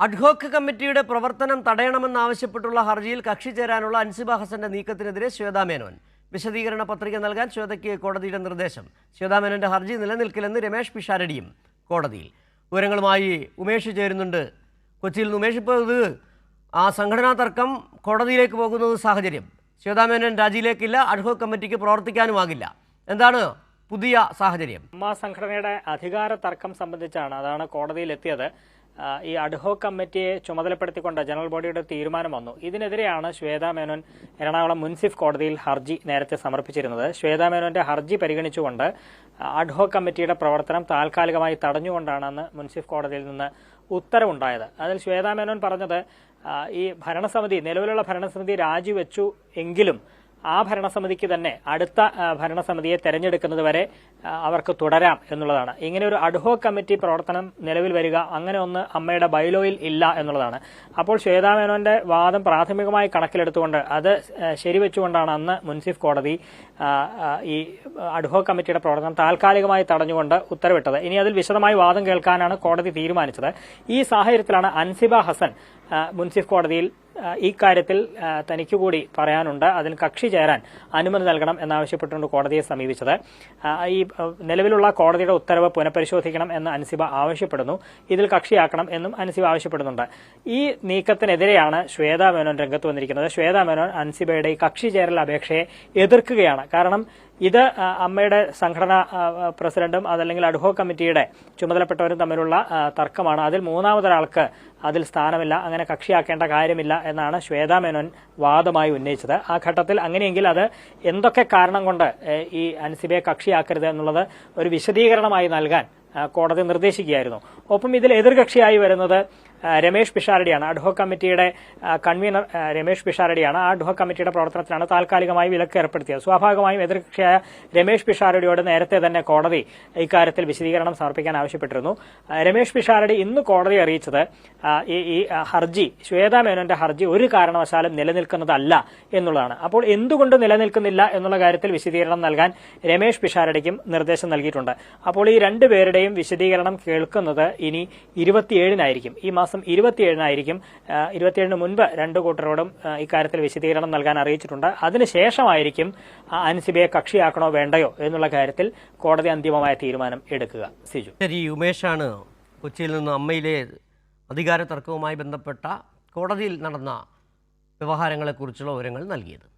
Ad hoc കമ്മിറ്റിയുടെ പ്രവർത്തനം തടയണമെന്നാവശ്യപ്പെട്ടുള്ള ഹർജിയിൽ കക്ഷി ചേരാനുള്ള അൻസിബ ഹസന്റെ നീക്കത്തിനെതിരെ ശ്വേതാ മേനോൻ വിശദീകരണ പത്രിക നൽകാൻ ശ്വേതയ്ക്ക് കോടതിയുടെ നിർദ്ദേശം. ശ്വേതാ മേനോന്റെ ഹർജി നിലനിൽക്കില്ലെന്ന് രമേഷ് പിഷാരടിയും കോടതിയിൽ. വിവരങ്ങളുമായി ഉമേഷ് ചേരുന്നുണ്ട്. കൊച്ചിയിൽ നിന്ന് ഉമേഷ്, ഇപ്പോൾ ഇത് ആ സംഘടനാ തർക്കം കോടതിയിലേക്ക് പോകുന്നത് സാഹചര്യം. ശ്വേതാ മേനോൻ രാജിയിലേക്കില്ല, അഡ്ഹോക്ക് കമ്മിറ്റിക്ക് പ്രവർത്തിക്കാനുമാകില്ല. എന്താണ് പുതിയ സാഹചര്യം? സംഘടനയുടെ അധികാര തർക്കം സംബന്ധിച്ചാണ് അതാണ് കോടതിയിലെത്തിയത്. ഈ അഡ്ഹോക്ക് കമ്മിറ്റിയെ ചുമതലപ്പെടുത്തിക്കൊണ്ട് ജനറൽ ബോഡിയുടെ തീരുമാനം വന്നു. ഇതിനെതിരെയാണ് ശ്വേതാ മേനോൻ എറണാകുളം മുൻസിഫ് കോടതിയിൽ ഹർജി നേരത്തെ സമർപ്പിച്ചിരുന്നത്. ശ്വേതാ മേനോന്റെ ഹർജി പരിഗണിച്ചുകൊണ്ട് അഡ്ഹോക്ക് കമ്മിറ്റിയുടെ പ്രവർത്തനം താൽക്കാലികമായി തടഞ്ഞുകൊണ്ടാണ് അന്ന് മുൻസിഫ് കോടതിയിൽ നിന്ന് ഉത്തരവുണ്ടായത്. അതിൽ ശ്വേതാ മേനോൻ പറഞ്ഞത് ഈ ഭരണസമിതി, നിലവിലുള്ള ഭരണസമിതി രാജിവെച്ചു എങ്കിലും ആ ഭരണസമിതിക്ക് തന്നെ അടുത്ത ഭരണസമിതിയെ തെരഞ്ഞെടുക്കുന്നത് വരെ അവർക്ക് തുടരാം എന്നുള്ളതാണ്. ഇങ്ങനെ ഒരു അഡ്ഹോക്ക് കമ്മിറ്റി പ്രവർത്തനം നിലവിൽ വരിക, അങ്ങനെ ഒന്ന് അമ്മയുടെ ബൈലോയിൽ ഇല്ല എന്നുള്ളതാണ്. അപ്പോൾ ശ്വേതാ മേനോന്റെ വാദം പ്രാഥമികമായി കണക്കിലെടുത്തുകൊണ്ട് അത് ശരിവെച്ചുകൊണ്ടാണ് അന്ന് മുൻസിഫ് കോടതി ഈ അഡ്ഹോക്ക് കമ്മിറ്റിയുടെ പ്രവർത്തനം താൽക്കാലികമായി തടഞ്ഞുകൊണ്ട് ഉത്തരവിട്ടത്. ഇനി അതിൽ വിശദമായി വാദം കേൾക്കാനാണ് കോടതി തീരുമാനിച്ചത്. ഈ സാഹചര്യത്തിലാണ് അൻസിബ ഹസൻ മുൻസിഫ് കോടതിയിൽ ഈ കാര്യത്തിൽ തനിക്ക് കൂടി പറയാനുണ്ട്, അതിന് കക്ഷി ചേരാൻ അനുമതി നൽകണം എന്നാവശ്യപ്പെട്ടുകൊണ്ട് കോടതിയെ സമീപിച്ചത്. ഈ നിലവിലുള്ള കോടതിയുടെ ഉത്തരവ് പുനഃപരിശോധിക്കണം എന്ന് അൻസിബ ആവശ്യപ്പെടുന്നു. ഇതിൽ കക്ഷിയാക്കണം എന്നും അൻസിബ ആവശ്യപ്പെടുന്നുണ്ട്. ഈ നീക്കത്തിനെതിരെയാണ് ശ്വേതാ മേനോൻ രംഗത്ത് വന്നിരിക്കുന്നത്. ശ്വേതാ മേനോൻ അൻസിബയുടെ ഈ കക്ഷി ചേരൽ അപേക്ഷയെ എതിർക്കുകയാണ്. കാരണം ഇത് അമ്മയുടെ സംഘടനാ പ്രസിഡന്റും അതല്ലെങ്കിൽ അഡ്ഹോക്ക് കമ്മിറ്റിയുടെ ചുമതലപ്പെട്ടവരും തമ്മിലുള്ള തർക്കമാണ്. അതിൽ മൂന്നാമതൊരാൾക്ക് അതിൽ സ്ഥാനമില്ല, അങ്ങനെ കക്ഷിയാക്കേണ്ട കാര്യമില്ല എന്നാണ് ശ്വേതാ മേനോൻ വാദമായി ഉന്നയിച്ചത്. ആ ഘട്ടത്തിൽ അങ്ങനെയെങ്കിൽ അത് എന്തൊക്കെ കാരണം കൊണ്ട് ഈ അൻസിബയെ കക്ഷിയാക്കരുത് എന്നുള്ളത് ഒരു വിശദീകരണമായി നൽകാൻ കോടതി നിർദ്ദേശിക്കുകയായിരുന്നു. ഒപ്പം ഇതിൽ എതിർകക്ഷിയായി വരുന്നത് രമേഷ് പിഷാരടിയാണ്. അഡ്ഹോക്ക് കമ്മിറ്റിയുടെ കൺവീനർ രമേഷ് പിഷാരടിയാണ്. ആ അഡ്ഹോക്ക് കമ്മിറ്റിയുടെ പ്രവർത്തനത്തിനാണ് താൽക്കാലികമായി വിലക്ക് ഏർപ്പെടുത്തിയത്. സ്വാഭാവികമായും എതിർകക്ഷിയായ രമേഷ് പിഷാരടിയോട് നേരത്തെ തന്നെ കോടതി ഇക്കാര്യത്തിൽ വിശദീകരണം സമർപ്പിക്കാൻ ആവശ്യപ്പെട്ടിരുന്നു. രമേഷ് പിഷാരടി ഇന്ന് കോടതിയെ അറിയിച്ചത് ഈ ഹർജി, ശ്വേതാ മേനോന്റെ ഹർജി ഒരു കാരണവശാലും നിലനിൽക്കുന്നതല്ല എന്നുള്ളതാണ്. അപ്പോൾ എന്തുകൊണ്ട് നിലനിൽക്കുന്നില്ല എന്നുള്ള കാര്യത്തിൽ വിശദീകരണം നൽകാൻ രമേഷ് പിഷാരടിക്കും നിർദ്ദേശം നൽകിയിട്ടുണ്ട്. അപ്പോൾ ഈ രണ്ടുപേരുടെയും വിശദീകരണം കേൾക്കുന്നത് ഇനി 27-നായിരിക്കും. ഈ മാസം 27-നായിരിക്കും. 27-ന് മുൻപ് രണ്ടു കൂട്ടരോടും ഇക്കാര്യത്തിൽ വിശദീകരണം നൽകാൻ അറിയിച്ചിട്ടുണ്ട്. അതിനുശേഷമായിരിക്കും അൻസിബയെ കക്ഷിയാക്കണോ വേണ്ടയോ എന്നുള്ള കാര്യത്തിൽ കോടതി അന്തിമമായ തീരുമാനം എടുക്കുക. സിജു. ശരി, ഉമേഷാണ് കൊച്ചിയിൽ നിന്ന് അമ്മയിലെ അധികാര തർക്കവുമായി ബന്ധപ്പെട്ട കോടതിയിൽ നടന്ന വ്യവഹാരങ്ങളെക്കുറിച്ചുള്ള വിവരങ്ങൾ നൽകിയത്.